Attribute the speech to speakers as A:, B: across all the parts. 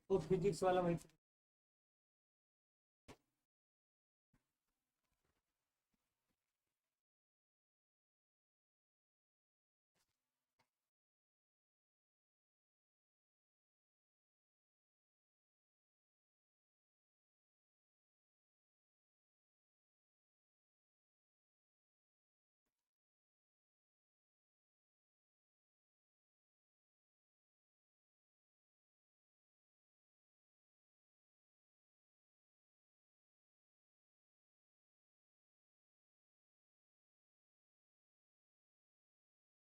A: वो फिजिक्स वाला वही।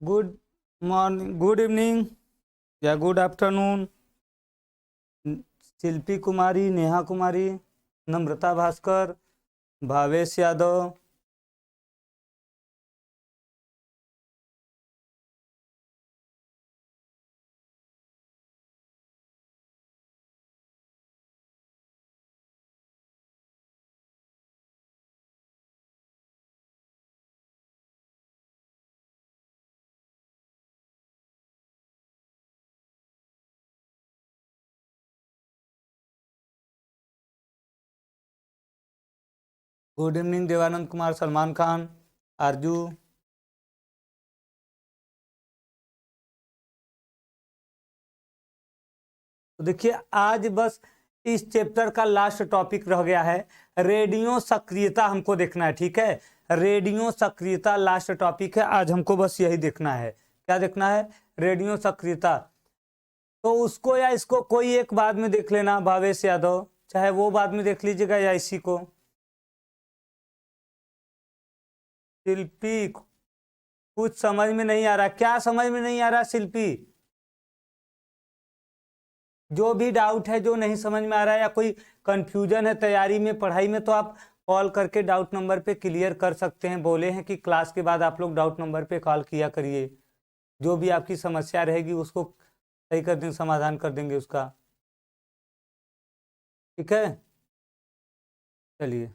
A: गुड मॉर्निंग, गुड इवनिंग या गुड आफ्टरनून। शिल्पी कुमारी, नेहा कुमारी, नम्रता भास्कर, भावेश यादव। गुड इवनिंग देवानंद कुमार, सलमान खान, आरजू। तो देखिए आज बस इस चैप्टर का लास्ट टॉपिक रह गया है, रेडियो सक्रियता हमको देखना है। ठीक है, रेडियो सक्रियता लास्ट टॉपिक है, आज हमको बस यही देखना है। क्या देखना है? रेडियो सक्रियता। तो उसको या इसको कोई एक बाद में देख लेना भावेश यादव, चाहे वो बाद में देख लीजिएगा या इसी को। शिल्पी, कुछ समझ में नहीं आ रहा। क्या समझ में नहीं आ रहा शिल्पी? जो भी डाउट है, जो नहीं समझ में आ रहा है या कोई कंफ्यूजन है तैयारी में, पढ़ाई में, तो आप कॉल करके डाउट नंबर पे क्लियर कर सकते हैं। बोले हैं कि क्लास के बाद आप लोग डाउट नंबर पे कॉल किया करिए। जो भी आपकी समस्या रहेगी उसको सही कर देंगे, समाधान कर देंगे उसका। ठीक है, चलिए।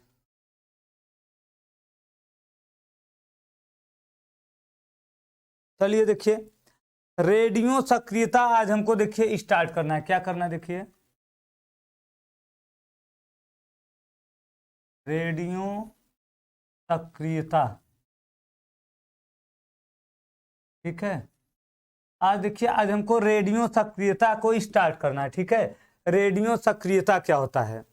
A: चलिए देखिए, रेडियो सक्रियता आज हमको देखिए स्टार्ट करना है। क्या करना है? देखिए, रेडियो सक्रियता। ठीक है, आज देखिए, आज हमको रेडियो सक्रियता को स्टार्ट करना है। ठीक है, रेडियो सक्रियता क्या होता है?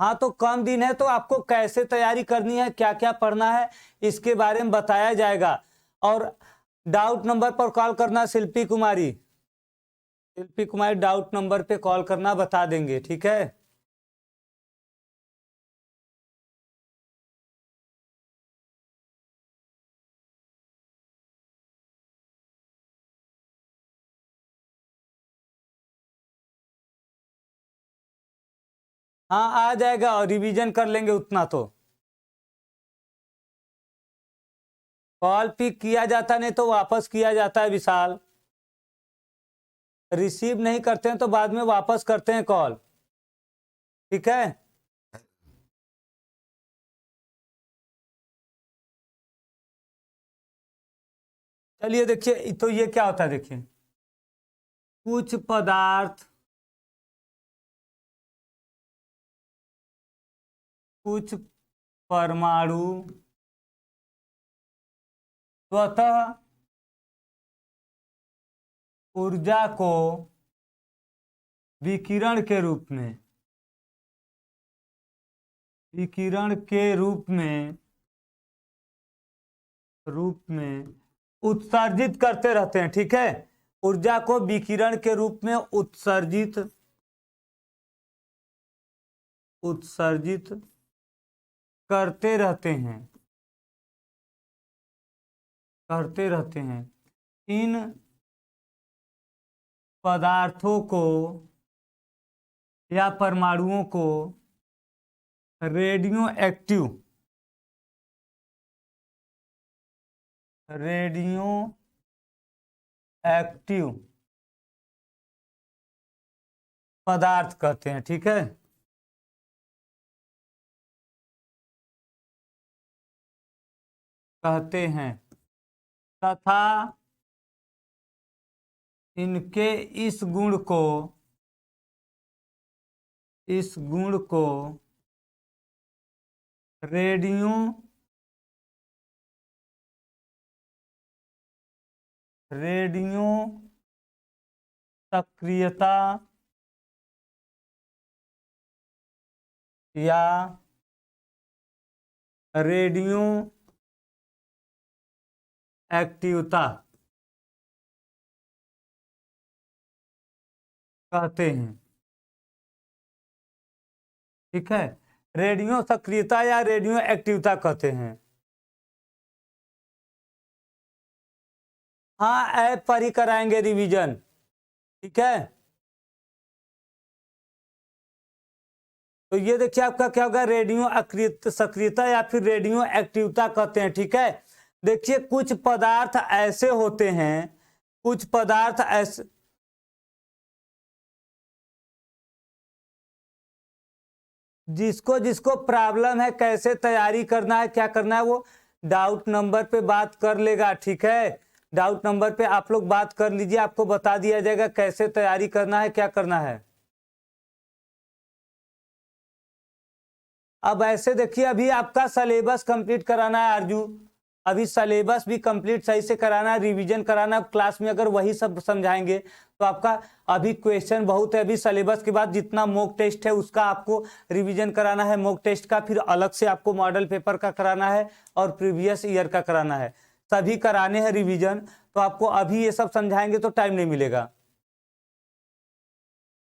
A: हाँ, तो कम दिन है तो आपको कैसे तैयारी करनी है, क्या क्या पढ़ना है, इसके बारे में बताया जाएगा। और डाउट नंबर पर कॉल करना शिल्पी कुमारी। शिल्पी कुमारी डाउट नंबर पे कॉल करना, बता देंगे। ठीक है, हाँ आ जाएगा और रिवीजन कर लेंगे उतना तो। कॉल पिक किया जाता नहीं तो वापस किया जाता है विशाल। रिसीव नहीं करते हैं तो बाद में वापस करते हैं कॉल। ठीक है, चलिए देखिए, तो ये क्या होता है देखिए, कुछ पदार्थ, कुछ परमाणु स्वतः ऊर्जा को विकिरण के रूप में, विकिरण के रूप में उत्सर्जित करते रहते हैं। ठीक है, ऊर्जा को विकिरण के रूप में उत्सर्जित उत्सर्जित करते रहते हैं, करते रहते हैं। इन पदार्थों को या परमाणुओं को रेडियो एक्टिव, रेडियो एक्टिव पदार्थ कहते हैं। ठीक है, कहते हैं तथा इनके इस गुण को रेडियो सक्रियता या रेडियो एक्टिवता कहते हैं। ठीक है, रेडियो सक्रियता या रेडियो एक्टिवता कहते हैं। हाँ, ऐप पर ही कराएंगे रिवीजन। ठीक है, तो ये देखिए आपका क्या होगा, रेडियो सक्रियता या फिर रेडियो एक्टिवता कहते हैं। ठीक है, देखिए कुछ पदार्थ ऐसे होते हैं, कुछ पदार्थ ऐसे जिसको जिसको प्रॉब्लम है कैसे तैयारी करना है, क्या करना है, वो डाउट नंबर पे बात कर लेगा। ठीक है, डाउट नंबर पे आप लोग बात कर लीजिए, आपको बता दिया जाएगा कैसे तैयारी करना है, क्या करना है। अब ऐसे देखिए, अभी आपका सिलेबस कंप्लीट कराना है आरजू, अभी सिलेबस भी कंप्लीट सही से कराना है, रिवीजन कराना है। क्लास में अगर वही सब समझाएंगे तो आपका अभी क्वेश्चन बहुत है। अभी सिलेबस के बाद जितना मॉक टेस्ट है उसका आपको रिवीजन कराना है, मॉक टेस्ट का फिर अलग से आपको मॉडल पेपर का कराना है और प्रीवियस ईयर का कराना है, सभी कराने हैं रिवीजन। तो आपको अभी ये सब समझाएंगे तो टाइम नहीं मिलेगा।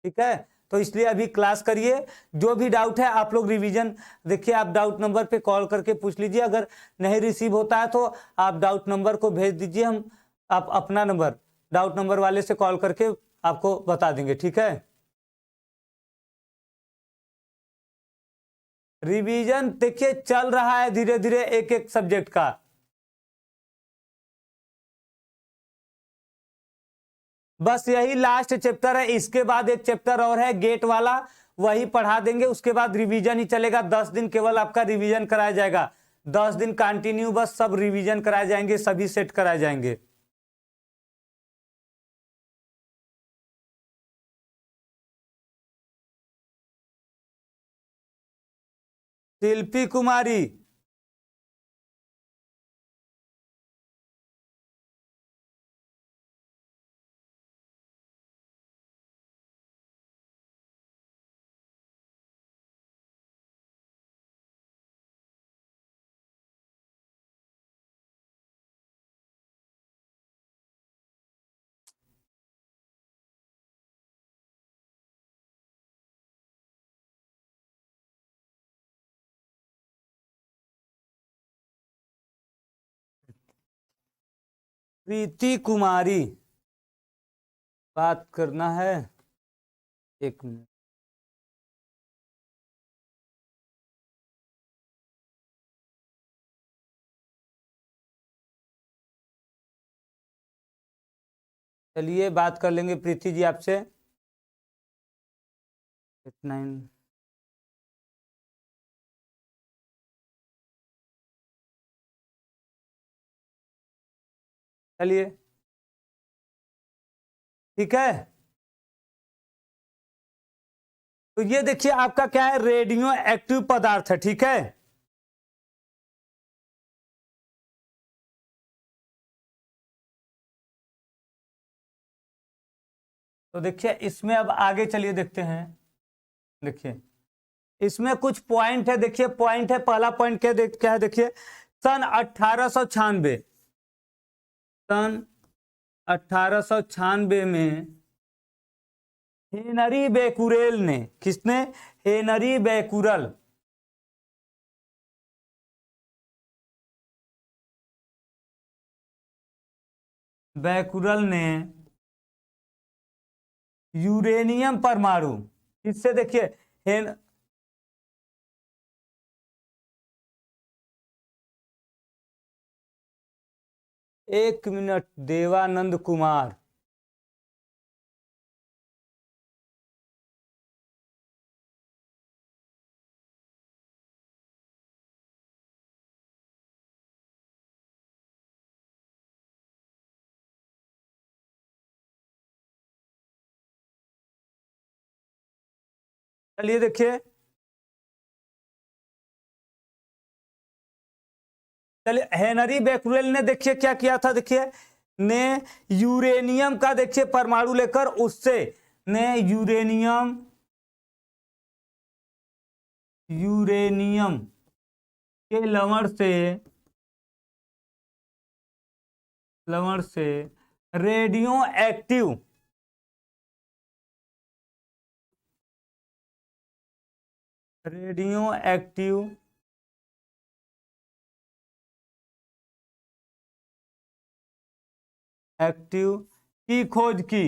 A: ठीक है, तो इसलिए अभी क्लास करिए, जो भी डाउट है आप लोग रिवीजन देखिए, आप डाउट नंबर पे कॉल करके पूछ लीजिए। अगर नहीं रिसीव होता है तो आप डाउट नंबर को भेज दीजिए, हम आप अपना नंबर डाउट नंबर वाले से कॉल करके आपको बता देंगे। ठीक है, रिवीजन देखिए चल रहा है धीरे धीरे एक एक सब्जेक्ट का। बस यही लास्ट चैप्टर है, इसके बाद एक चैप्टर और है गेट वाला, वही पढ़ा देंगे। उसके बाद रिवीजन ही चलेगा, 10 दिन केवल आपका रिवीजन कराया जाएगा। 10 दिन कंटिन्यू बस सब रिवीजन कराए जाएंगे, सभी सेट कराए जाएंगे। शिल्पी कुमारी, प्रीति कुमारी बात करना है। एक मिनट, चलिए बात कर लेंगे प्रीति जी आपसे। 9, चलिए ठीक है। तो ये देखिए आपका क्या है, रेडियो एक्टिव पदार्थ है। ठीक है, तो देखिए इसमें अब आगे चलिए देखते हैं। देखिए इसमें कुछ पॉइंट है, देखिए पॉइंट है, पहला पॉइंट क्या है देखिए, सन 1896, सन 1896 में हेनरी बेकुरेल ने, किसने, हेनरी बेकुरल, बैकुरल ने यूरेनियम परमाणु, इससे देखिए हेन, एक मिनट, देवानंद कुमार, चलिए देखिए, चलिए हेनरी बेक्यूरेल ने देखिए क्या किया था, देखिए ने यूरेनियम का देखिए परमाणु लेकर उससे ने यूरेनियम के लवण से radio active radio active active की खोज की।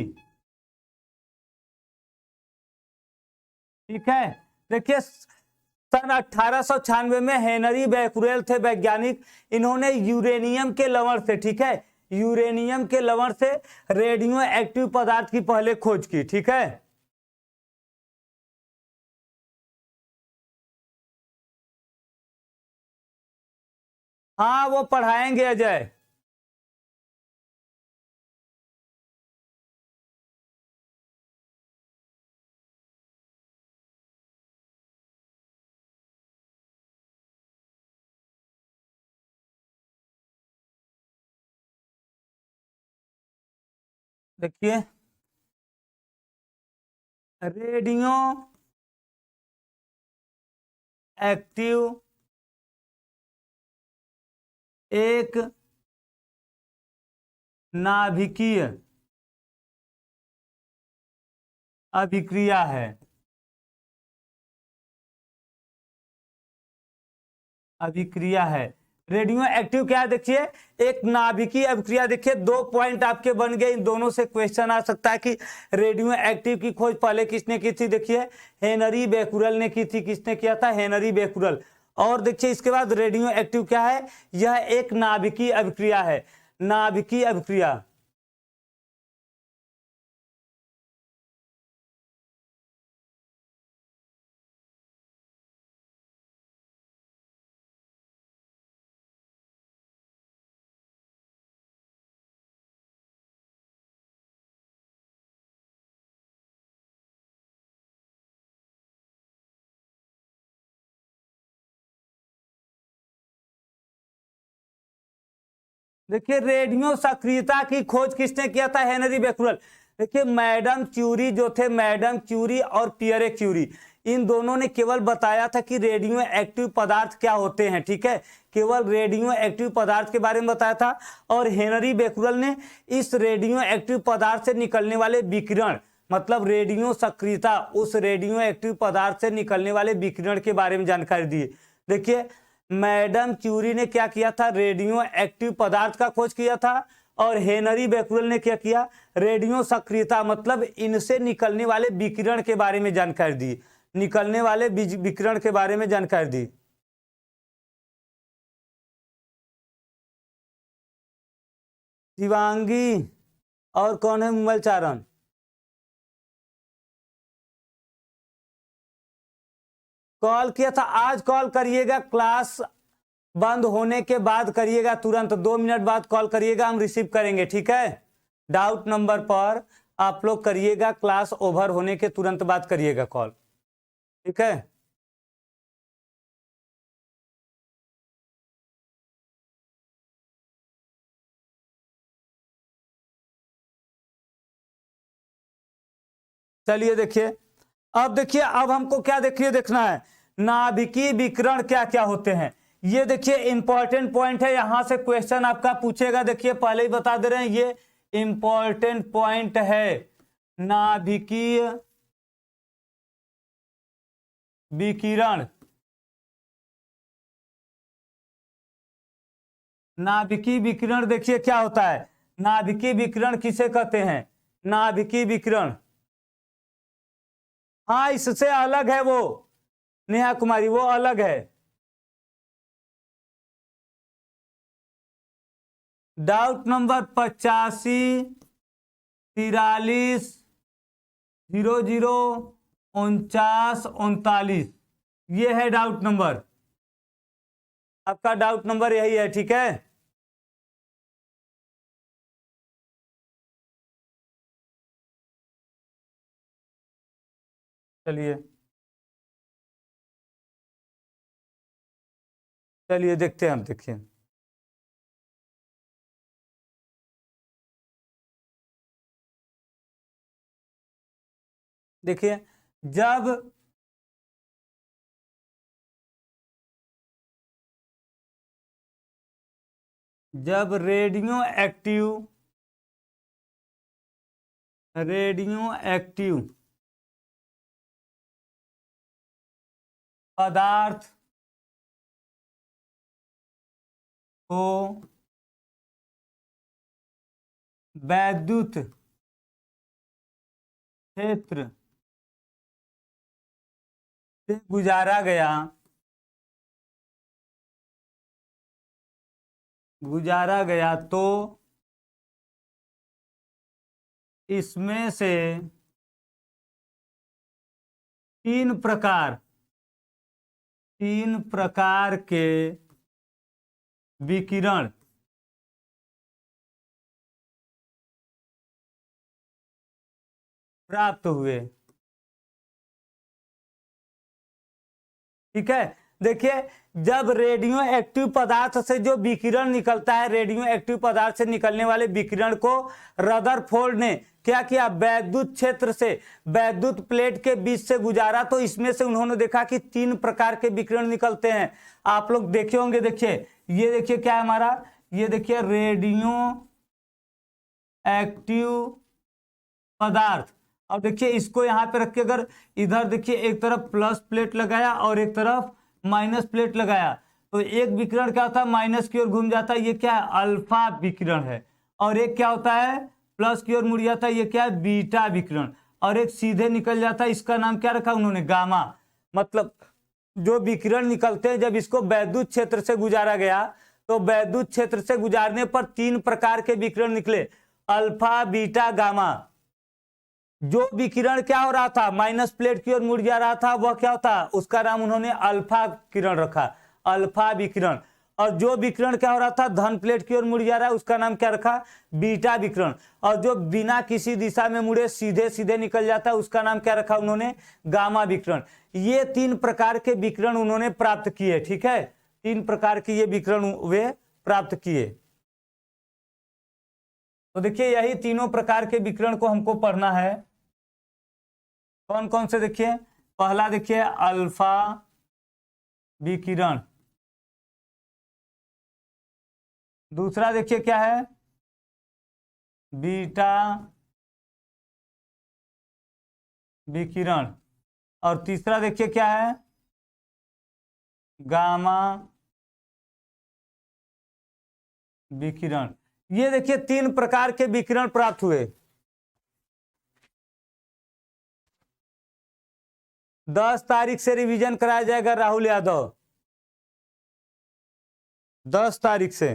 A: ठीक है, देखिए सन 1896 में हेनरी बेक्यूरेल थे वैज्ञानिक, इन्होंने यूरेनियम के लवण से, ठीक है, यूरेनियम के लवण से रेडियो एक्टिव पदार्थ की पहले खोज की। ठीक है, हाँ वो पढ़ाएंगे अजय। देखिए रेडियो एक्टिव एक नाभिकीय अभिक्रिया है। अभिक्रिया है, रेडियो एक्टिव क्या है, देखिए एक नाभिकीय अभिक्रिया। देखिए दो पॉइंट आपके बन गए, इन दोनों से क्वेश्चन आ सकता है कि रेडियो एक्टिव की खोज पहले किसने की थी, देखिए हेनरी बेक्यूरेल ने की थी। किसने किया था, हेनरी बेक्यूरेल। और देखिए इसके बाद रेडियो एक्टिव क्या है, यह एक नाभिकीय अभिक्रिया है, नाभिकीय अभिक्रिया। देखिए रेडियो सक्रियता की खोज किसने किया था, हेनरी बेक्यूरेल। देखिए मैडम क्यूरी जो थे, मैडम क्यूरी और पियरे क्यूरी, इन दोनों ने केवल बताया था कि रेडियो एक्टिव पदार्थ क्या होते हैं। ठीक है, केवल रेडियो एक्टिव पदार्थ के बारे में बताया था। और हेनरी बेक्यूरेल ने इस रेडियो एक्टिव पदार्थ से निकलने वाले विकिरण, मतलब रेडियो सक्रियता, उस रेडियो एक्टिव पदार्थ से निकलने वाले विकिरण के बारे में जानकारी दी। देखिए मैडम क्यूरी ने क्या किया था, रेडियो एक्टिव पदार्थ का खोज किया था। और हेनरी बेक्यूरेल ने क्या किया, रेडियो सक्रियता, मतलब इनसे निकलने वाले विकिरण के बारे में जानकारी दी, निकलने वाले विकिरण के बारे में जानकारी दी। शिवांगी और कौन है, मुमल चारण। कॉल किया था, आज कॉल करिएगा, क्लास बंद होने के बाद करिएगा, तुरंत 2 मिनट बाद कॉल करिएगा, हम रिसीव करेंगे। ठीक है, डाउट नंबर पर आप लोग करिएगा, क्लास ओवर होने के तुरंत बाद करिएगा कॉल। ठीक है, चलिए देखिए, अब देखिए, अब हमको क्या देखिए देखना है, नाभिकीय विकिरण क्या क्या होते हैं। ये देखिए इंपॉर्टेंट पॉइंट है, यहां से क्वेश्चन आपका पूछेगा। देखिए पहले ही बता दे रहे हैं, ये इंपॉर्टेंट पॉइंट है, नाभिकीय विकिरण। नाभिकीय विकिरण देखिए क्या होता है, नाभिकीय विकिरण किसे कहते हैं, नाभिकीय विकिरण। हाँ इससे अलग है वो, नेहा कुमारी, वो अलग है। डाउट नंबर 85, 43, 00, 49, 39, ये है डाउट नंबर, आपका डाउट नंबर यही है। ठीक है, चलिए चलिए देखते हैं, हम देखिए। देखिए जब जब रेडियो एक्टिव पदार्थ को वैद्युत क्षेत्र से गुजारा गया तो इसमें से तीन प्रकार के विकिरण प्राप्त हुए। ठीक है, देखिए जब रेडियो एक्टिव पदार्थ से जो विकिरण निकलता है, रेडियो एक्टिव पदार्थ से निकलने वाले विकिरण को रदरफोर्ड ने क्या किया, वैद्युत क्षेत्र से वैद्युत प्लेट के बीच से गुजारा, तो इसमें से उन्होंने देखा कि तीन प्रकार के विकिरण निकलते हैं। आप लोग देखे होंगे, देखिए ये देखिए क्या है हमारा, ये देखिए रेडियो एक्टिव पदार्थ। अब देखिए इसको यहाँ पे रख के अगर इधर देखिए एक तरफ प्लस प्लेट लगाया और एक तरफ माइनस प्लेट लगाया, तो एक विकिरण क्या होता है, माइनस की ओर घूम जाता है, ये क्या है, अल्फा विकिरण है। और एक क्या होता है, प्लस की ओर मुड़ जाता है, ये क्या है, बीटा विकिरण। और एक सीधे निकल जाता है, इसका नाम क्या रखा उन्होंने, गामा। मतलब जो विकिरण निकलते हैं, जब इसको वैद्युत क्षेत्र से गुजारा गया, तो वैद्युत क्षेत्र से गुजारने पर तीन प्रकार के विकिरण निकले, अल्फा बीटा गामा। जो विकिरण क्या हो रहा था, माइनस प्लेट की ओर मुड़ जा रहा था, वह क्या होता, उसका नाम उन्होंने अल्फा किरण रखा, अल्फा विकिरण। और जो विकिरण क्या हो रहा था, धन प्लेट की ओर मुड़ जा रहा है, उसका नाम क्या रखा, बीटा विकिरण। और जो बिना किसी दिशा में मुड़े सीधे सीधे निकल जाता है, उसका नाम क्या रखा उन्होंने, गामा विकिरण। ये तीन प्रकार के विकिरण उन्होंने प्राप्त किए। ठीक है, तीन प्रकार के ये विकिरण वे प्राप्त किए। तो देखिए यही तीनों प्रकार के विकिरण को हमको पढ़ना है। कौन कौन से, देखिए पहला देखिए अल्फा विकिरण, दूसरा देखिए क्या है, बीटा विकिरण, और तीसरा देखिए क्या है, गामा विकिरण। ये देखिए तीन प्रकार के विकिरण प्राप्त हुए। 10 तारीख से रिवीजन कराया जाएगा राहुल यादव, 10 तारीख से।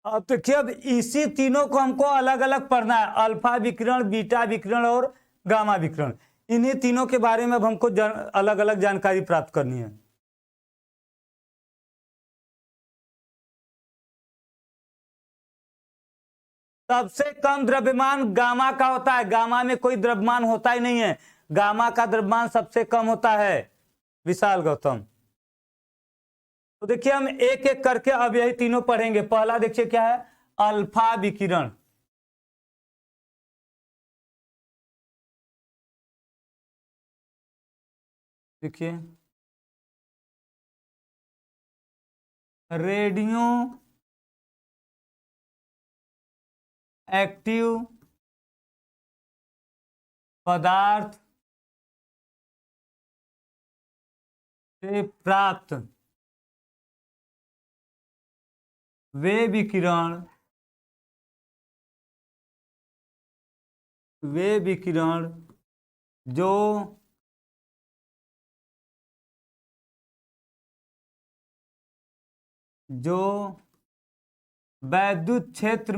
A: अब देखिए, अब इसी तीनों को हमको अलग अलग पढ़ना है, अल्फा विकिरण, बीटा विकिरण और गामा विकिरण। इन्हीं तीनों के बारे में अब हमको अलग अलग जानकारी प्राप्त करनी है। सबसे कम द्रव्यमान गामा का होता है, गामा में कोई द्रव्यमान होता ही नहीं है, गामा का द्रव्यमान सबसे कम होता है, विशाल गौतम। तो देखिए हम एक एक करके अब यही तीनों पढ़ेंगे। पहला देखिए क्या है, अल्फा विकिरण। देखिए रेडियो एक्टिव पदार्थ से प्राप्त वे विकिरण जो जो वैद्युत क्षेत्र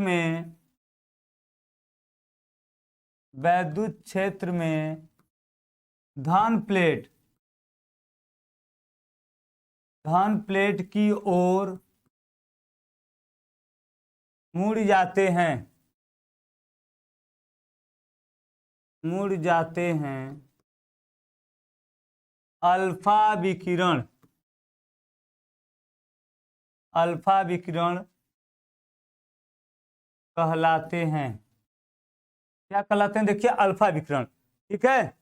A: में धन प्लेट की ओर मुड़ जाते हैं अल्फा विकिरण कहलाते हैं। क्या कहलाते हैं? देखिए अल्फा विकिरण। ठीक है,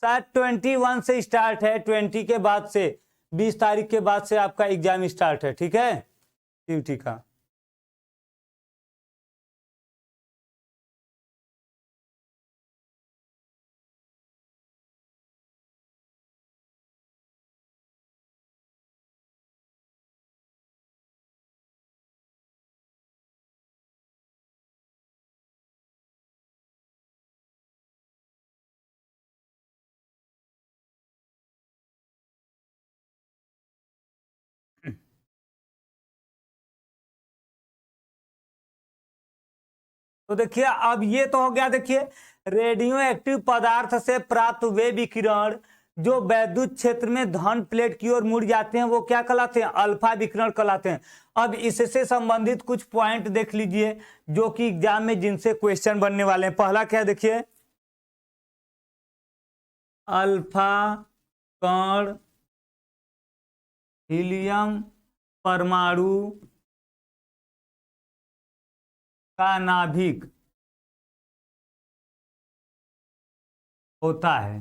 A: शायद 21 से स्टार्ट है, 20 के बाद से 20 तारीख के बाद से आपका एग्जाम स्टार्ट है। ठीक है, ठीक है। तो देखिए अब ये तो हो गया। देखिए रेडियो एक्टिव पदार्थ से प्राप्त वे विकिरण जो वैद्युत क्षेत्र में धन प्लेट की ओर मुड़ जाते हैं वो क्या कहलाते हैं? अल्फा विकिरण कहलाते हैं। अब इससे संबंधित कुछ पॉइंट देख लीजिए जो कि एग्जाम में जिनसे क्वेश्चन बनने वाले हैं। पहला क्या है? देखिए अल्फा कण हीलियम परमाणु का नाभिक होता है।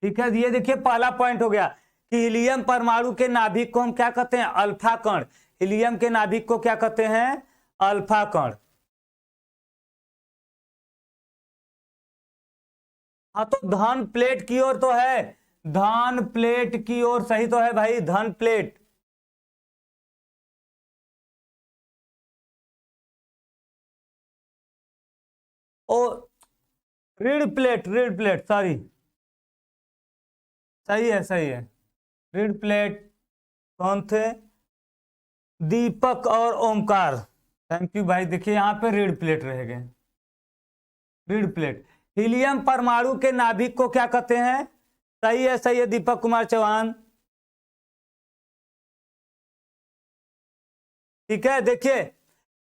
A: ठीक है, ये देखिए पहला पॉइंट हो गया कि हीलियम परमाणु के नाभिक को हम क्या कहते हैं? अल्फा कण। हीलियम के नाभिक को क्या कहते हैं? अल्फा कण। हाँ, तो धन प्लेट की ओर तो है, धन प्लेट की ओर सही तो है भाई, धन प्लेट। ओ ऋण प्लेट सॉरी, सही है। ऋण प्लेट कौन थे? दीपक और ओमकार। थैंक यू भाई। देखिए यहां पे ऋण प्लेट रह गए, ऋण प्लेट। हीलियम परमाणु के नाभिक को क्या कहते हैं? सही है दीपक कुमार चौहान। ठीक है, देखिए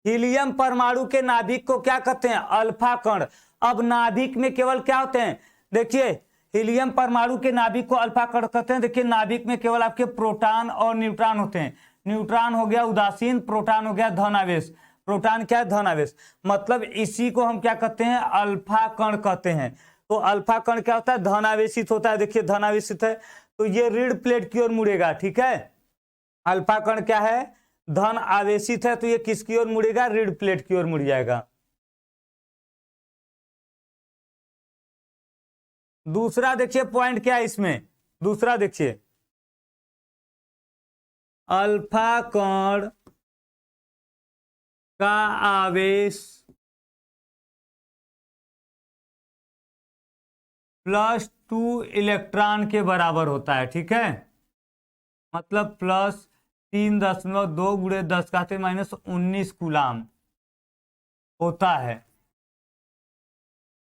A: हीलियम परमाणु के नाभिक को क्या कहते हैं? अल्फा कण। अब नाभिक में केवल क्या होते हैं? देखिए हीलियम परमाणु के नाभिक को अल्फा कण कहते हैं। देखिए नाभिक में केवल आपके प्रोटॉन और न्यूट्रॉन होते हैं। न्यूट्रॉन हो गया उदासीन, प्रोटॉन हो गया धन आवेश। प्रोटॉन क्या है? धन आवेश। मतलब इसी को हम क्या कहते हैं? अल्फा कण कहते हैं। तो अल्फा कण क्या होता है? धन आवेशित होता है। देखिए धन आवेशित है तो ये ऋण प्लेट की ओर मुड़ेगा। ठीक है, अल्फा कण क्या है? धन आवेशित है तो ये किसकी ओर मुड़ेगा? ऋण प्लेट की ओर मुड़ जाएगा। दूसरा देखिए पॉइंट क्या है इसमें? दूसरा देखिए अल्फा कण का आवेश +2 इलेक्ट्रॉन के बराबर होता है। ठीक है, मतलब +3.2 × 10⁻⁻19 कूलाम होता है।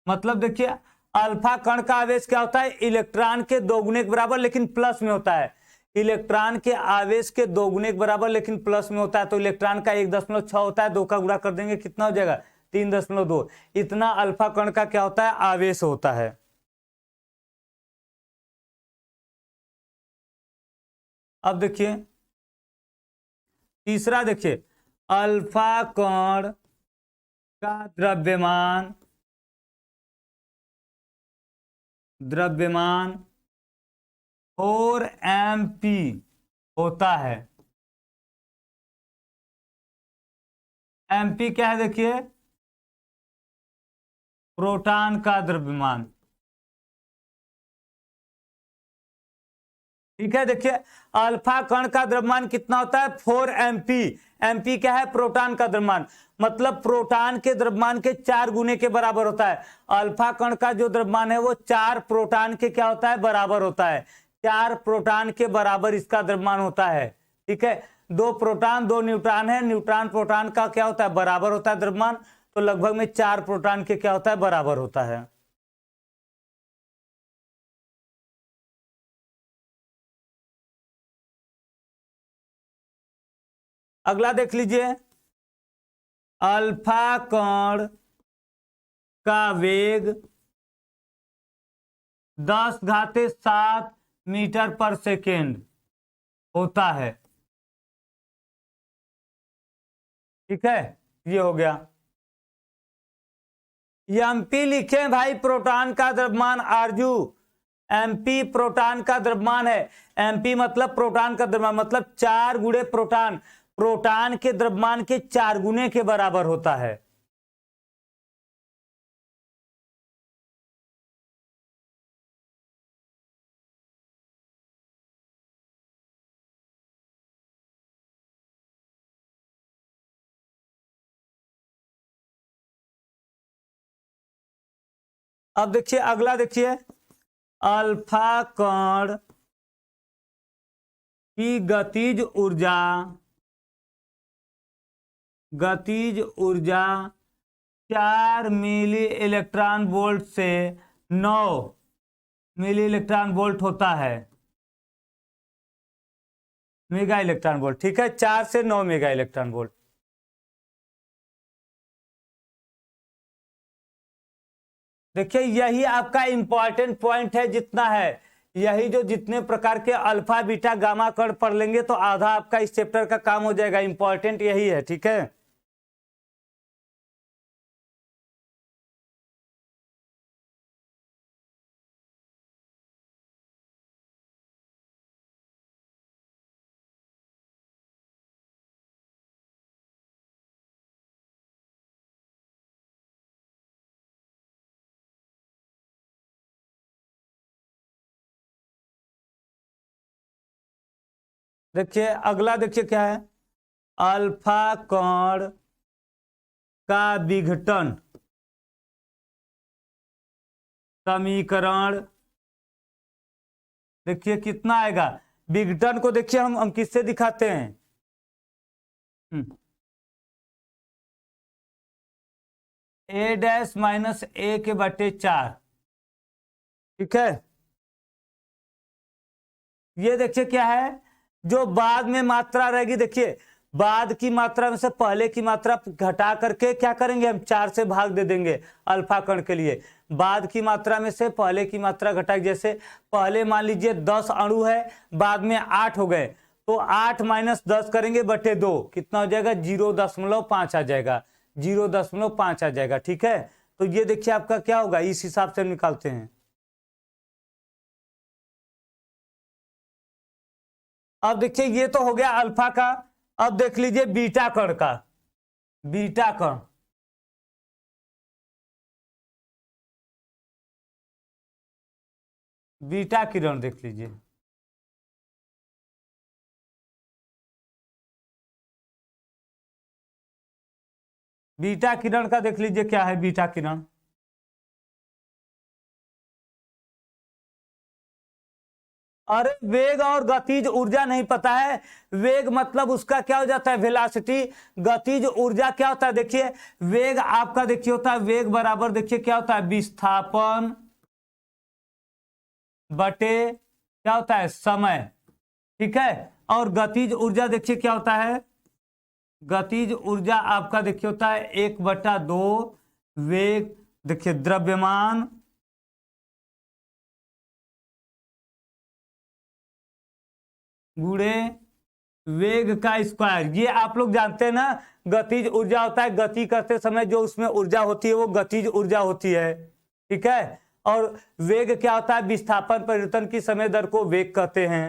A: मतलब देखिए अल्फा कण का आवेश क्या होता है? इलेक्ट्रॉन के दोगुने के बराबर लेकिन प्लस में होता है। इलेक्ट्रॉन के आवेश के दोगुने के बराबर लेकिन प्लस में होता है। तो इलेक्ट्रॉन का 1.6 होता है, 2 का गुणा कर देंगे कितना हो जाएगा? 3.2। इतना अल्फा कण का क्या होता है? आवेश होता है। अब देखिए तीसरा, देखिए अल्फा कण का द्रव्यमान 4 MP होता है। MP क्या है? देखिए प्रोटॉन का द्रव्यमान। ठीक है, देखिए अल्फा कण का द्रव्यमान कितना होता है? 4 MP। MP क्या है? प्रोटॉन का द्रव्यमान। मतलब प्रोटॉन के द्रव्यमान के 4 गुने के बराबर होता है। अल्फा कण का जो द्रव्यमान है वो 4 प्रोटॉन के क्या होता है? बराबर होता है। 4 प्रोटॉन के बराबर इसका द्रव्यमान होता है। ठीक है, 2 प्रोटॉन 2 न्यूट्रॉन है, न्यूट्रॉन प्रोटॉन का क्या होता है, बराबर होता है द्रव्यमान, तो लगभग में 4 प्रोटॉन के क्या होता है, बराबर होता है। अगला देख लीजिए, अल्फा कण का वेग 10⁷ मीटर पर सेकेंड होता है। ठीक है, ये हो गया। एमपी लिखे भाई, प्रोटॉन का द्रव्यमान आरजू, एमपी प्रोटॉन का द्रव्यमान है। एमपी मतलब प्रोटॉन का द्रव्यमान, मतलब 4 गुणे प्रोटॉन, प्रोटॉन के द्रव्यमान के 4 गुने के बराबर होता है। अब देखिए अगला, देखिए अल्फा कण की गतिज ऊर्जा 4 मिली इलेक्ट्रॉन वोल्ट से 9 मिली इलेक्ट्रॉन वोल्ट होता है, मेगा इलेक्ट्रॉन वोल्ट। ठीक है, 4 से 9 मेगा इलेक्ट्रॉन वोल्ट। देखिए यही आपका इंपॉर्टेंट पॉइंट है, जितना है यही, जो जितने प्रकार के अल्फा बीटा गामा कण पढ़ लेंगे तो आधा आपका इस चैप्टर का काम हो जाएगा। इंपॉर्टेंट यही है। ठीक है, देखिए अगला, देखिए क्या है, अल्फा कण का विघटन समीकरण देखिए कितना आएगा। विघटन को देखिए हम किससे दिखाते हैं, ए डैश माइनस ए के बटे 4। ठीक है, ये देखिए क्या है, जो बाद में मात्रा रहेगी, देखिए बाद की मात्रा में से पहले की मात्रा घटा करके क्या करेंगे, हम 4 से भाग दे देंगे अल्फा कण के लिए। बाद की मात्रा में से पहले की मात्रा घटा, जैसे पहले मान लीजिए 10 अणु है, बाद में 8 हो गए, तो 8 माइनस 10 करेंगे बटे 2, कितना हो जाएगा, 0.5 आ जाएगा, 0.5 आ जाएगा। ठीक है, तो ये देखिए आपका क्या होगा, इस हिसाब से निकालते हैं। अब देखिए ये तो हो गया अल्फा का। अब देख लीजिए बीटा कण का, बीटा कण, बीटा किरण देख लीजिए। बीटा किरण का देख लीजिए क्या है, बीटा किरण, अरे वेग और गतिज ऊर्जा नहीं पता है। वेग मतलब उसका क्या हो जाता है, वेलोसिटी। गतिज ऊर्जा क्या होता है, देखिए वेग आपका देखिए होता है, वेग बराबर देखिए क्या होता है, विस्थापन बटे क्या होता है, समय। ठीक है, और गतिज ऊर्जा देखिए क्या होता है, गतिज ऊर्जा आपका देखिए होता है 1/2 वेग, देखिए द्रव्यमान गुणे वेग का स्क्वायर। ये आप लोग जानते हैं ना, गतिज ऊर्जा होता है गति करते समय जो उसमें ऊर्जा होती है वो गतिज ऊर्जा होती है। ठीक है, और वेग क्या होता है, विस्थापन परिवर्तन की समय दर को वेग कहते हैं।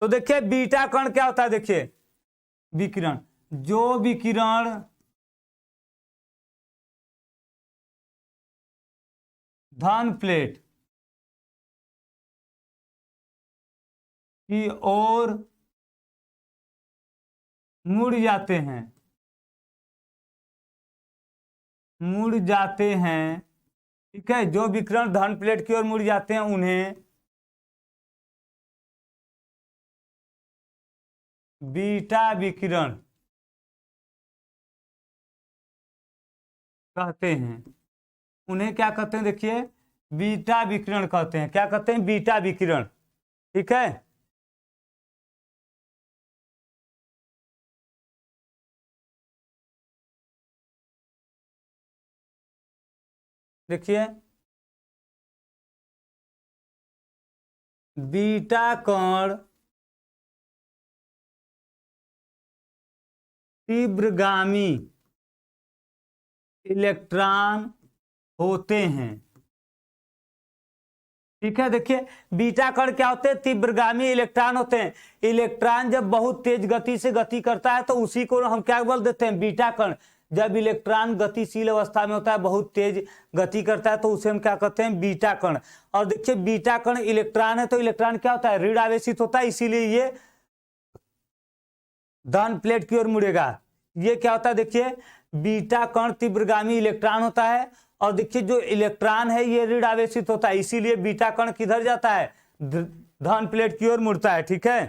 A: तो देखिए बीटा कण क्या होता है, देखिए विकिरण, जो विकिरण धन प्लेट की ओर मुड़ जाते हैं, मुड़ जाते हैं, ठीक है, जो विकिरण धन प्लेट की ओर मुड़ जाते हैं उन्हें बीटा विकिरण कहते हैं। उन्हें क्या कहते हैं, देखिए बीटा विकिरण कहते हैं। क्या कहते हैं? बीटा विकिरण। ठीक है, देखिए बीटा कण तीव्रगामी इलेक्ट्रॉन होते हैं। ठीक है, देखिए बीटा कण क्या होते हैं? तीव्रगामी इलेक्ट्रॉन होते हैं। इलेक्ट्रॉन जब बहुत तेज गति से गति करता है तो उसी को हम क्या बोल देते हैं? बीटा कण। जब इलेक्ट्रॉन गतिशील अवस्था में होता है, बहुत तेज गति करता है, तो उसे हम क्या कहते हैं? बीटा कण। और देखिए बीटा कण इलेक्ट्रॉन है, तो इलेक्ट्रॉन क्या होता है? ऋण आवेशित होता है, इसीलिए ये धन प्लेट की ओर मुड़ेगा। ये क्या होता है? देखिए बीटा कण तीव्रगामी इलेक्ट्रॉन होता है, और देखिए जो इलेक्ट्रॉन है ये ऋण आवेशित होता है, इसीलिए बीटा कण किधर जाता है? धन प्लेट की ओर मुड़ता है। ठीक है,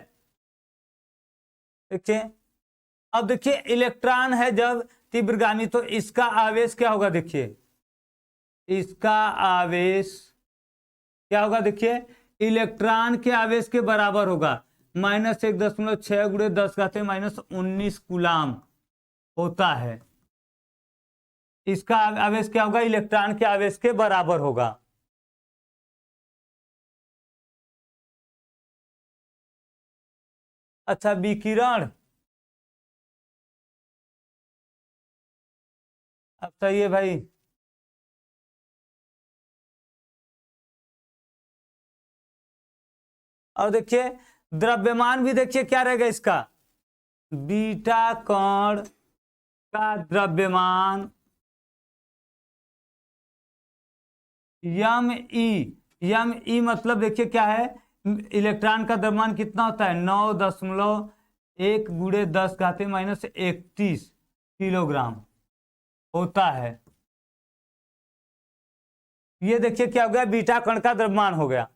A: देखिए अब देखिए इलेक्ट्रॉन है जब तीव्रगामी, तो इसका आवेश क्या होगा? देखिए इसका आवेश क्या होगा? देखिए इलेक्ट्रॉन के आवेश के बराबर होगा, -1.6 × 10⁻⁻¹৯ कूलाम होता है। इसका आवेश क्या होगा? इलेक्ट्रॉन के आवेश के बराबर होगा। अच्छा, विकिरण अब सही है भाई। और देखिए द्रव्यमान भी देखिए क्या रहेगा इसका? बीटा कण का द्रव्यमान यम ई मतलब देखिए क्या है? इलेक्ट्रॉन का द्रव्यमान कितना होता है? 9.1 × 10⁻⁻31 किलोग्राम होता है। ये देखिए क्या हो गया? बीटा कण का द्रव्यमान हो गया।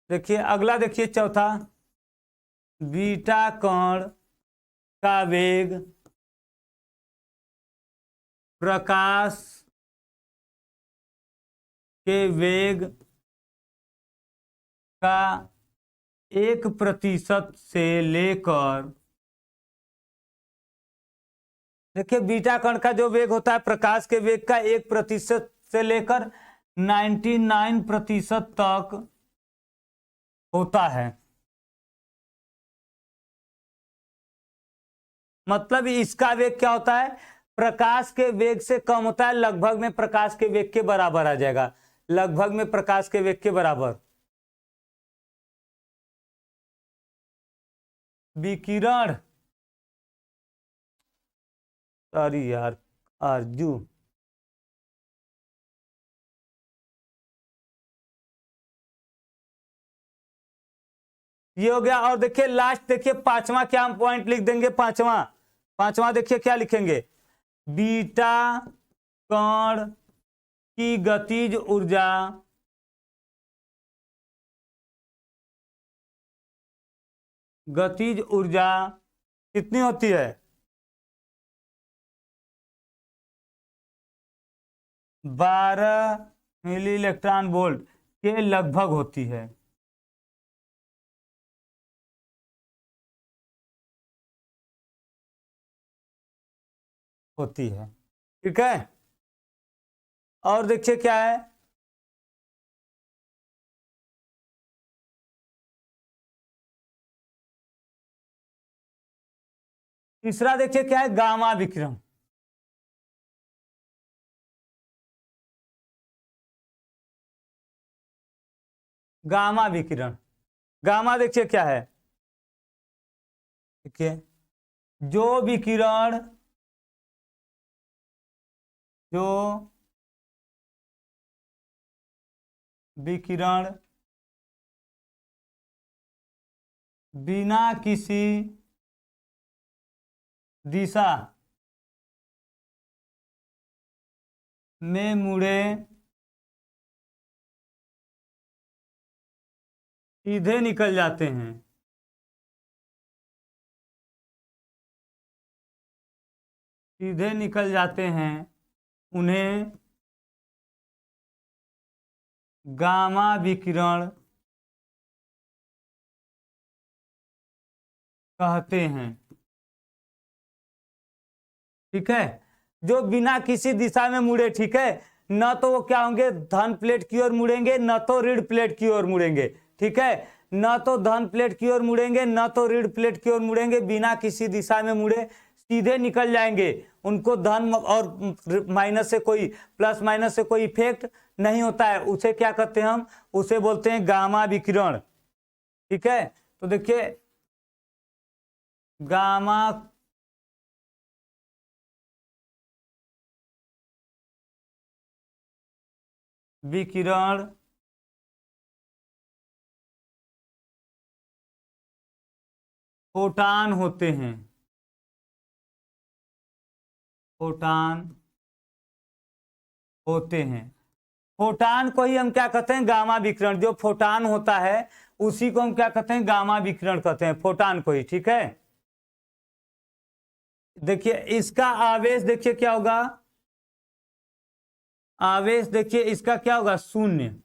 A: देखिए अगला, देखिए चौथा, बीटा कण का वेग प्रकाश के वेग का 1% से लेकर, देखिए बीटा कण का जो वेग होता है प्रकाश के वेग का 1% से लेकर 99% तक होता है। मतलब इसका वेग क्या होता है? प्रकाश के वेग से कम होता है, लगभग में प्रकाश के वेग के बराबर आ जाएगा, लगभग में प्रकाश के वेग के बराबर। विकिरण, सॉरी यार, आरजू, ये हो गया। और देखिए लास्ट, देखिए पांचवा क्या हम पॉइंट लिख देंगे? पांचवा, पांचवा देखिए क्या लिखेंगे? बीटा कण की गतिज ऊर्जा गतिज ऊर्जा कितनी होती है? 12 मिली इलेक्ट्रॉन वोल्ट के लगभग होती है। होती है, ठीक है। और देखिए क्या है? तीसरा देखिए क्या है? गामा विकिरण। गामा विकिरण, गामा देखिए क्या है? देखिए जो विकिरण, जो विकिरण बिना किसी दिशा में मुड़े सीधे निकल जाते हैं। सीधे निकल जाते हैं, उन्हें गामा विकिरण कहते हैं। ठीक है, जो बिना किसी दिशा में मुड़े, ठीक है, न तो वो क्या होंगे, धन प्लेट की ओर मुड़ेंगे, न तो ऋण प्लेट की ओर मुड़ेंगे। ठीक है, न तो धन प्लेट की ओर मुड़ेंगे, न तो ऋण प्लेट की ओर मुड़ेंगे, बिना किसी दिशा में मुड़े सीधे निकल जाएंगे। उनको धन और माइनस से कोई, प्लस माइनस से कोई इफेक्ट नहीं होता है। उसे क्या कहते हैं हम, उसे बोलते हैं गामा विकिरण। ठीक है, तो देखिए गामा विकिरण फोटान होते हैं। फोटान होते हैं। फोटान को ही हम क्या कहते हैं, गामा विकिरण। जो फोटान होता है उसी को हम क्या कहते हैं, गामा विकिरण कहते हैं, फोटान को ही। ठीक है, देखिए इसका आवेश देखिए क्या होगा, आवेश देखिए इसका क्या होगा, शून्य।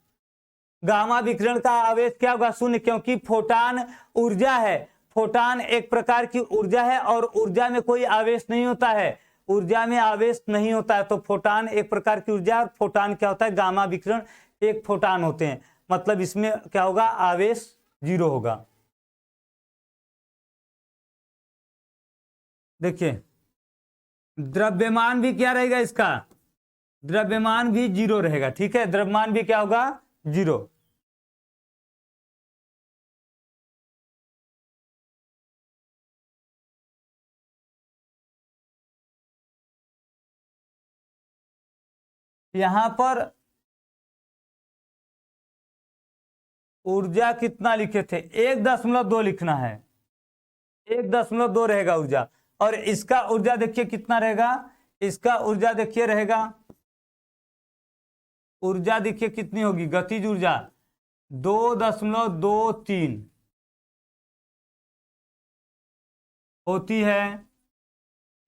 A: गामा विकिरण का आवेश क्या होगा, शून्य, क्योंकि फोटान ऊर्जा है। फोटान एक प्रकार की ऊर्जा है और ऊर्जा में कोई आवेश नहीं होता है। ऊर्जा में आवेश नहीं होता है, तो फोटान एक प्रकार की ऊर्जा, और फोटान क्या होता है, गामा विकिरण एक फोटान होते हैं। मतलब इसमें क्या होगा, आवेश 0 होगा। देखिए द्रव्यमान भी क्या रहेगा इसका, द्रव्यमान भी 0 रहेगा। ठीक है, द्रव्यमान भी क्या होगा, 0। यहां पर ऊर्जा कितना लिखे थे, 1.2 लिखना है, 1.2 रहेगा ऊर्जा। और इसका ऊर्जा देखिए कितना रहेगा, इसका ऊर्जा देखिए रहेगा, ऊर्जा देखिए कितनी होगी, गतिज ऊर्जा 2.23 होती है।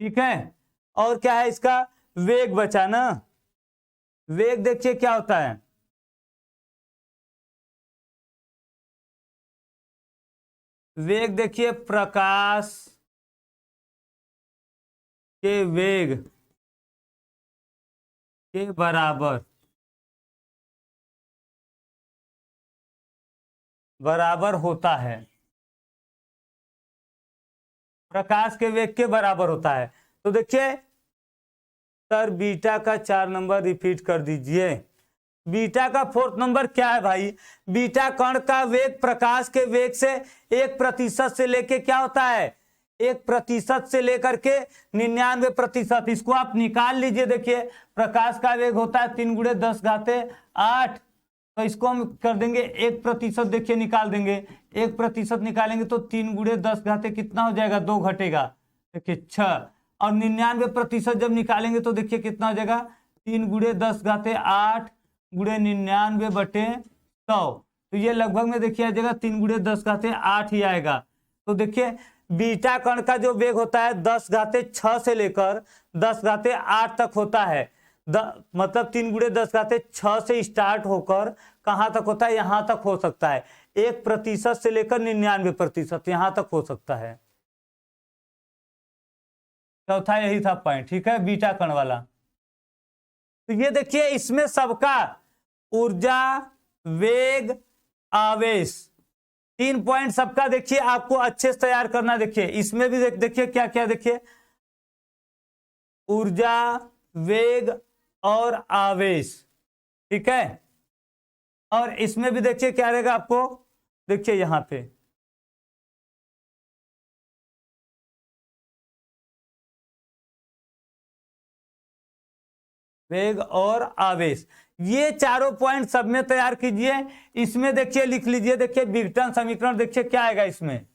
A: ठीक है, और क्या है इसका वेग बचा ना, वेग देखिए क्या होता है, वेग देखिए प्रकाश के वेग के बराबर बराबर होता है, प्रकाश के वेग के बराबर होता है। तो देखिए सर बीटा का 4 नंबर रिपीट कर दीजिए। बीटा का 4th नंबर क्या है भाई, बीटा कण का वेग प्रकाश के वेग से 1% से लेके क्या होता है, 1% से लेकर के 99%। इसको आप निकाल लीजिए। देखिए प्रकाश का वेग होता है 3 × 10⁸, तो इसको हम कर देंगे 1%। देखिए निकाल देंगे, 1% निकालेंगे तो 3 × 10 कितना हो जाएगा, 2 घटेगा, देखिए 6। और 99% जब निकालेंगे तो देखिए कितना हो जाएगा, 3 × 10⁸ गुणे 99/100। तो ये लगभग में देखिए आ जाएगा 3 × 10⁸ ही आएगा। तो देखिए बीटा कण का जो वेग होता है 10⁶ से लेकर 10⁸ तक होता है। मतलब 3 × 10⁶ से स्टार्ट होकर कहां तक होता है, यहां तक हो सकता है। 1% से लेकर 99% यहां तक हो सकता है। चौथा यही था पॉइंट। ठीक है, बीटा कण वाला। तो ये देखिए इसमें सबका ऊर्जा, वेग, आवेश, 3 पॉइंट सबका देखिए आपको अच्छे से तैयार करना। देखिए इसमें भी देखिए क्या क्या, देखिए ऊर्जा, वेग और आवेश। ठीक है, और इसमें भी देखिए क्या रहेगा आपको, देखिए यहां पे वेग और आवेश, ये चारों पॉइंट सब में तैयार कीजिए। इसमें देखिए लिख लीजिए, देखिए विघटन समीकरण देखिए क्या आएगा इसमें।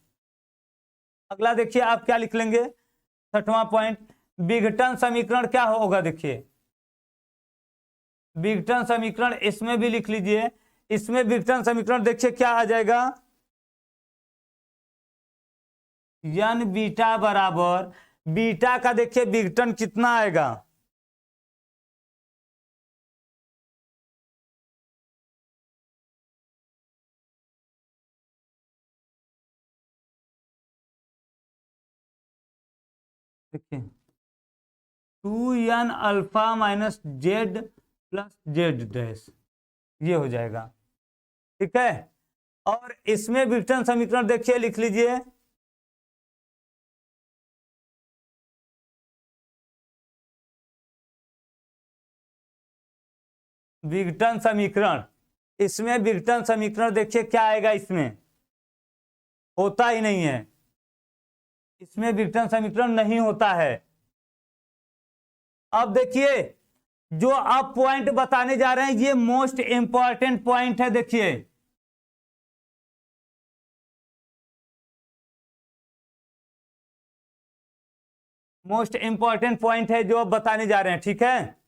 A: अगला देखिए आप क्या लिख लेंगे, 6वां पॉइंट, विघटन समीकरण क्या होगा। देखिए विघटन समीकरण इसमें भी लिख लीजिए। इसमें विघटन समीकरण देखिए क्या आ जाएगा, n बीटा बराबर, बीटा का देखिए विघटन कितना आएगा, देखिए 2n alpha minus Z plus Z dash, ये हो जाएगा। ठीक है, और इसमें विघटन समीकरण देखिए लिख लीजिए, विघटन समीकरण, इसमें विघटन समीकरण देखिए क्या आएगा, इसमें होता ही नहीं है, इसमें विघटन समीकरण नहीं होता है। अब देखिए जो आप पॉइंट बताने जा रहे हैं ये मोस्ट इंपॉर्टेंट पॉइंट है। देखिए मोस्ट इंपॉर्टेंट पॉइंट है जो आप बताने जा रहे हैं। ठीक है,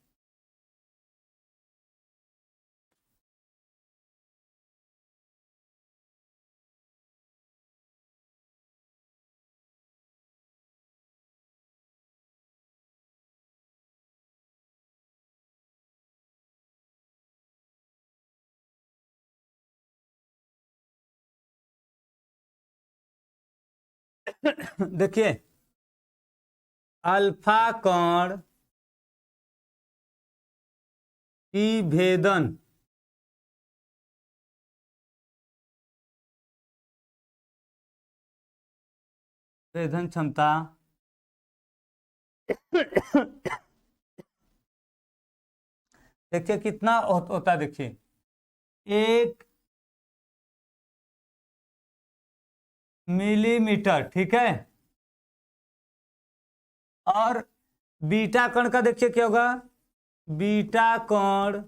A: देखिए अल्फा कण की भेदन भेदन क्षमता देखिए कितना होता है, देखिए 1 मिलीमीटर। ठीक है, और बीटा कण का देखिए क्या होगा, बीटा कण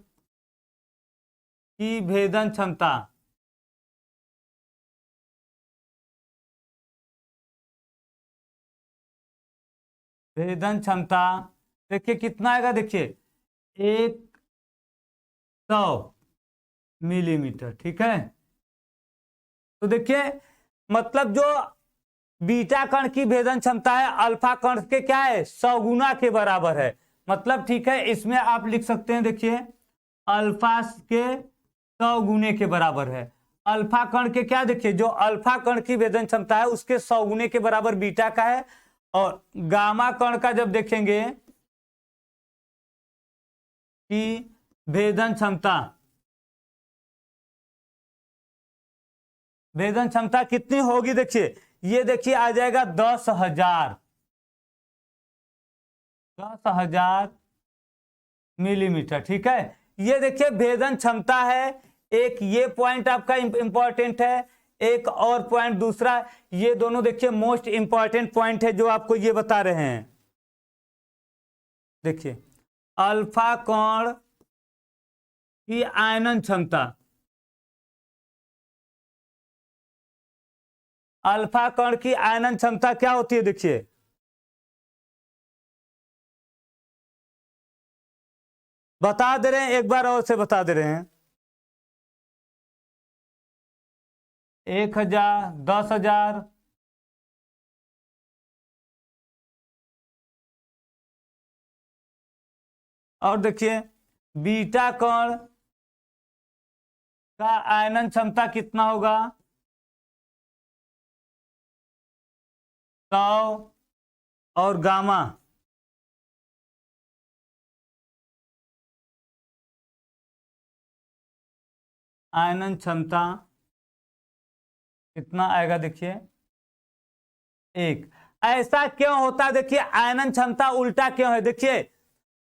A: की भेदन क्षमता भेदन क्षमता देखिए कितना आएगा, देखिए 100 मिलीमीटर। ठीक है, तो देखिए मतलब जो बीटा कण की भेदन क्षमता है अल्फा कण के क्या है, 100 गुना के बराबर है। मतलब ठीक है, इसमें आप लिख सकते हैं, देखिए अल्फा के 100 गुने के बराबर है। अल्फा कण के क्या, देखिए जो अल्फा कण की भेदन क्षमता है उसके 100 गुने के बराबर बीटा का है, और गामा कण का जब देखेंगे कि भेदन क्षमता कितनी होगी, देखिए ये देखिए आ जाएगा 10,000 मिलीमीटर। ठीक है, ये देखिए भेदन क्षमता है। एक ये पॉइंट आपका इंपॉर्टेंट है, एक और पॉइंट दूसरा, ये दोनों देखिए मोस्ट इंपॉर्टेंट पॉइंट है जो आपको ये बता रहे हैं। देखिए अल्फा कण की आयनन क्षमता, अल्फा कण की आयनन क्षमता क्या होती है, देखिए बता दे रहे हैं, एक बार और से बता दे रहे हैं, 1,000, 10,000, और देखिए बीटा कण का आयनन क्षमता कितना होगा, 100, और गामा आयनन क्षमता कितना आएगा, देखिए 1। ऐसा क्यों होता है, देखिए आयनन क्षमता उल्टा क्यों है, देखिए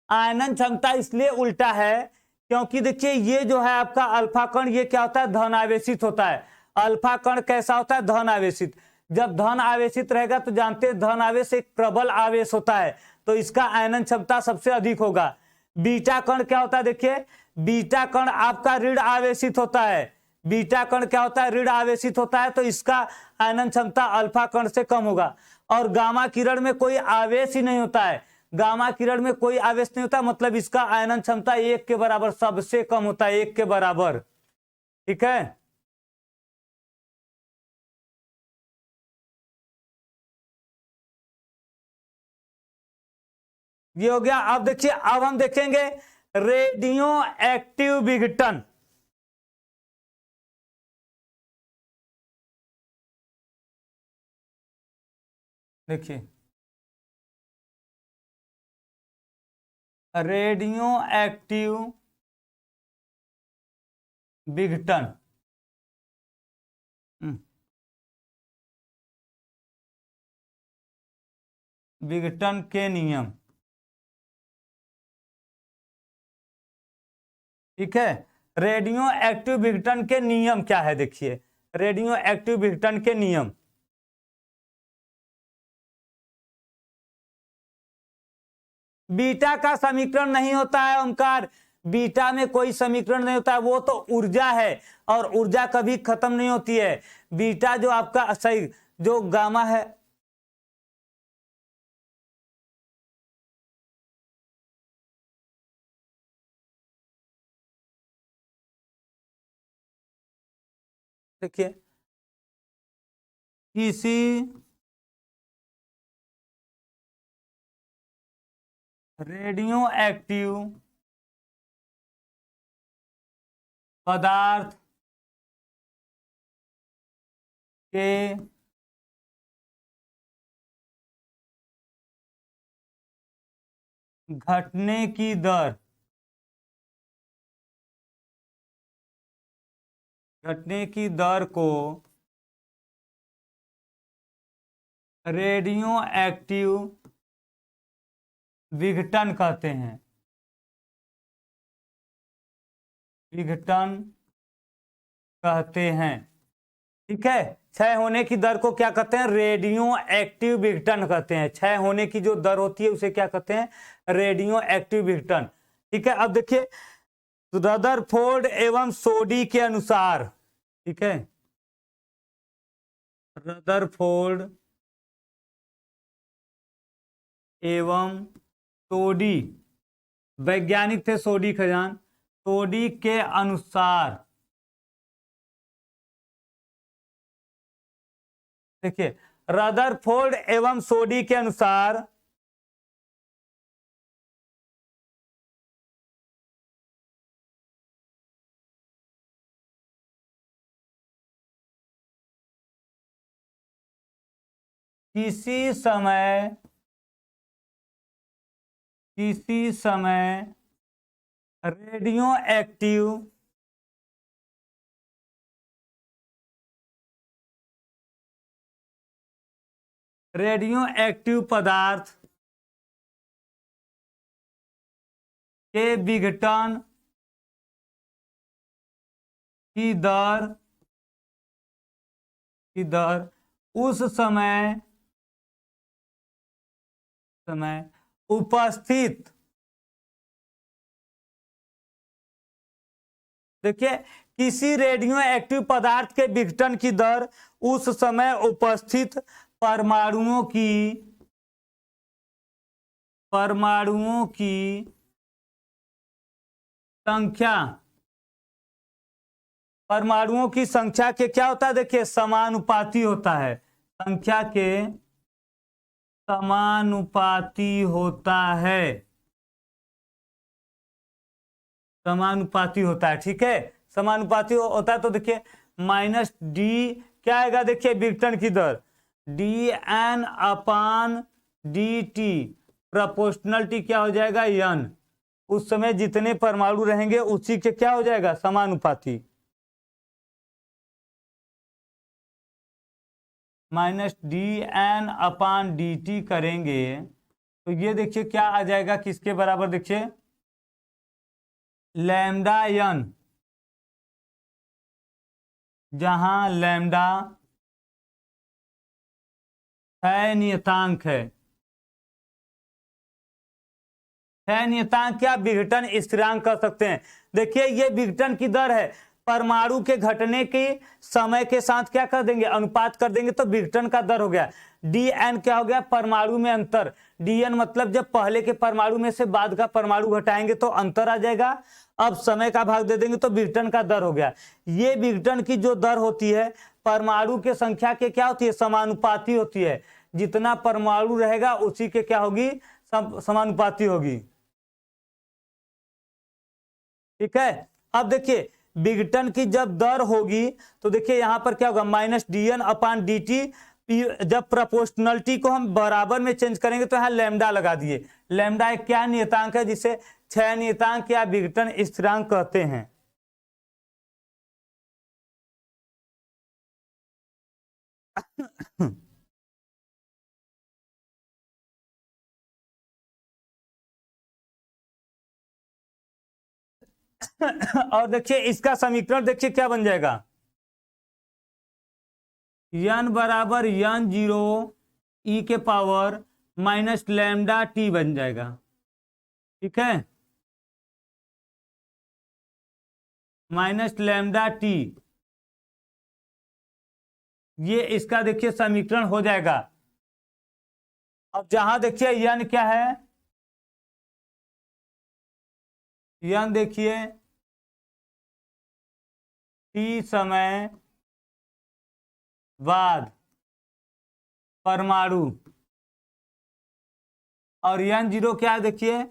A: आयनन क्षमता इसलिए उल्टा है क्योंकि देखिए ये जो है आपका अल्फा कण, ये क्या होता है, धन आवेशित होता है। अल्फा कण कैसा होता है, धन आवेशित। जब धन आवेशित रहेगा तो जानते हैं धन आवेश एक प्रबल आवेश होता है, तो इसका आयनन क्षमता सबसे अधिक होगा। बीटा कण क्या होता है, देखिए बीटा कण आपका ऋण आवेशित होता है, बीटा कण क्या होता है, ऋण आवेशित होता है, तो इसका आयनन क्षमता अल्फा कण से कम होगा। और गामा किरण में कोई आवेश ही नहीं होता है, गामा किरण में कोई आवेश नहीं होता, मतलब इसका आयनन क्षमता 1 के बराबर, सबसे कम होता है 1 के बराबर। ठीक है, ये हो गया। अब देखिए, अब हम देखेंगे रेडियो एक्टिव विघटन। देखिए, रेडियो एक्टिव विघटन। विघटन के नियम। ठीक है, रेडियो एक्टिव विघटन के नियम क्या है, देखिए रेडियो एक्टिव विघटन के नियम। बीटा का समीकरण नहीं होता है ओमकार, बीटा में कोई समीकरण नहीं होता है, वो तो ऊर्जा है और ऊर्जा कभी खत्म नहीं होती है। बीटा जो आपका सही, जो गामा है, देखिए किसी रेडियो एक्टिव पदार्थ के घटने की दर, घटने की दर को रेडियो एक्टिव विघटन कहते हैं, विघटन कहते हैं। ठीक है, क्षय होने की दर को क्या कहते हैं, रेडियो एक्टिव विघटन कहते हैं। क्षय होने की जो दर होती है उसे क्या कहते हैं, रेडियो एक्टिव विघटन। ठीक है, अब देखिए रदरफोर्ड एवं सोडी के अनुसार, ठीक है, रदरफोर्ड एवं सोडी, वैज्ञानिक थे सोडी खजान, सोडी के अनुसार, देखिए रदरफोर्ड एवं सोडी के अनुसार किसी समय, किसी समय रेडियो एक्टिव, रेडियो एक्टिव पदार्थ के विघटन की दर, की दर उस समय, समय उपस्थित, देखिए किसी रेडियो एक्टिव पदार्थ के विघटन की दर उस समय उपस्थित परमाणुओं की, परमाणुओं की संख्या, परमाणुओं की संख्या के क्या होता है, देखिए समानुपाती होता है, संख्या के समानुपाती होता है, समानुपाती होता है। ठीक है, समानुपाती होता है, तो देखिए माइनस डी क्या आएगा, देखिए विघटन की दर डी एन अपान डी टी, प्रोपोर्शनलिटी क्या हो जाएगा, एन, उस समय जितने परमाणु रहेंगे उसी के क्या हो जाएगा, समानुपाती, माइनस डी एन अपान डी टी करेंगे तो ये देखिए क्या आ जाएगा, किसके बराबर, देखिए लैम्डा एन, जहां लैम्डा है नियतांक है, क्षय नियतांक या विघटन स्थिरांक कह सकते हैं। देखिए ये विघटन की दर है, परमाणु के घटने के समय के साथ क्या कर देंगे, अनुपात कर देंगे, तो विघटन का दर हो गया। डीएन क्या हो गया, परमाणु में अंतर। डीएन मतलब जब पहले के परमाणु में से बाद का परमाणु घटाएंगे तो अंतर आ जाएगा। अब समय का भाग दे देंगे तो विघटन का दर हो गया। ये विघटन की जो दर होती है परमाणु के संख्या के क्या होती है, समानुपाती होती है। जितना परमाणु रहेगा उसी के क्या होगी, समानुपाती होगी। ठीक है। अब देखिए विघटन की जब दर होगी तो देखिए यहां पर क्या होगा, माइनस डीएन अपान डी टी। जब प्रोपोर्शनलिटी को हम बराबर में चेंज करेंगे तो यहाँ लैम्डा लगा दिए। लैम्डा एक क्या नियतांक है, जिसे क्षय नियतांक या विघटन स्थिरांक कहते हैं। और देखिए इसका समीकरण देखिए क्या बन जाएगा, n बराबर n जीरो ई के पावर माइनस लैम्डा टी बन जाएगा। ठीक है, माइनस लैम्डा टी, ये इसका देखिए समीकरण हो जाएगा। अब जहां देखिए n क्या है, n देखिए टी समय बाद परमाणु, और n जीरो क्या है देखिए,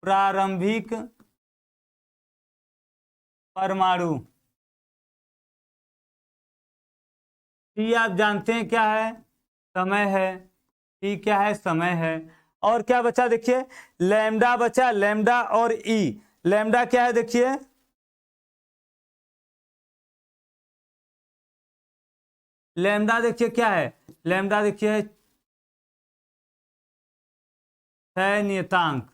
A: प्रारंभिक परमाणु। टी आप जानते हैं क्या है, समय है। टी क्या है, समय है। और क्या बचा देखिए, लैम्डा बचा, लैम्डा और ई। लैम्डा क्या है देखिए, लैम्डा देखिए क्या है, लैम्डा देखिए क्षय नियतांक।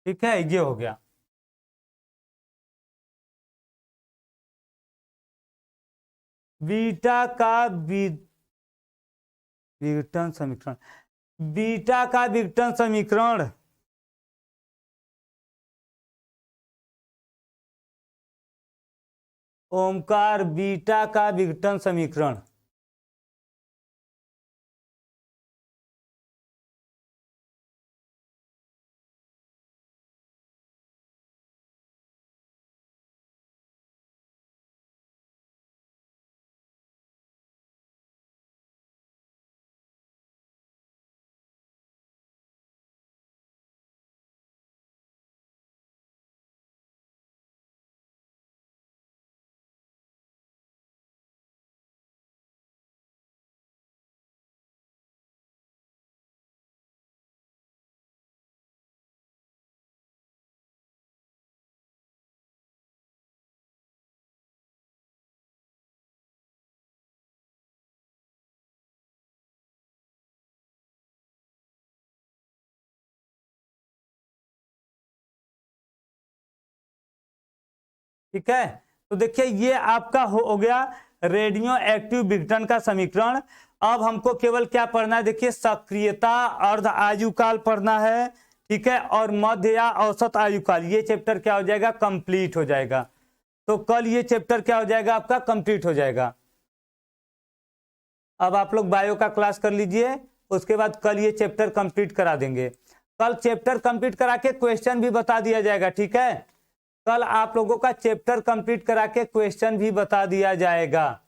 A: ठीक है, ये हो गया। बीटा का विघटन समीकरण, बीटा का विघटन समीकरण ओमकार, बीटा का विघटन समीकरण ठीक है। तो देखिए ये आपका हो गया रेडियो एक्टिव विघटन का समीकरण। अब हमको केवल क्या पढ़ना है, देखिए सक्रियता, अर्ध आयुकाल पढ़ना है। ठीक है, और मध्य या औसत आयुकाल, ये चैप्टर क्या हो जाएगा, कंप्लीट हो जाएगा। तो कल ये चैप्टर क्या हो जाएगा आपका, कंप्लीट हो जाएगा। अब आप लोग बायो का क्लास कर लीजिए, उसके बाद कल ये चैप्टर कंप्लीट करा देंगे। कल चैप्टर कंप्लीट करा के क्वेश्चन भी बता दिया जाएगा। ठीक है, कल आप लोगों का चैप्टर कंप्लीट करा के क्वेश्चन भी बता दिया जाएगा।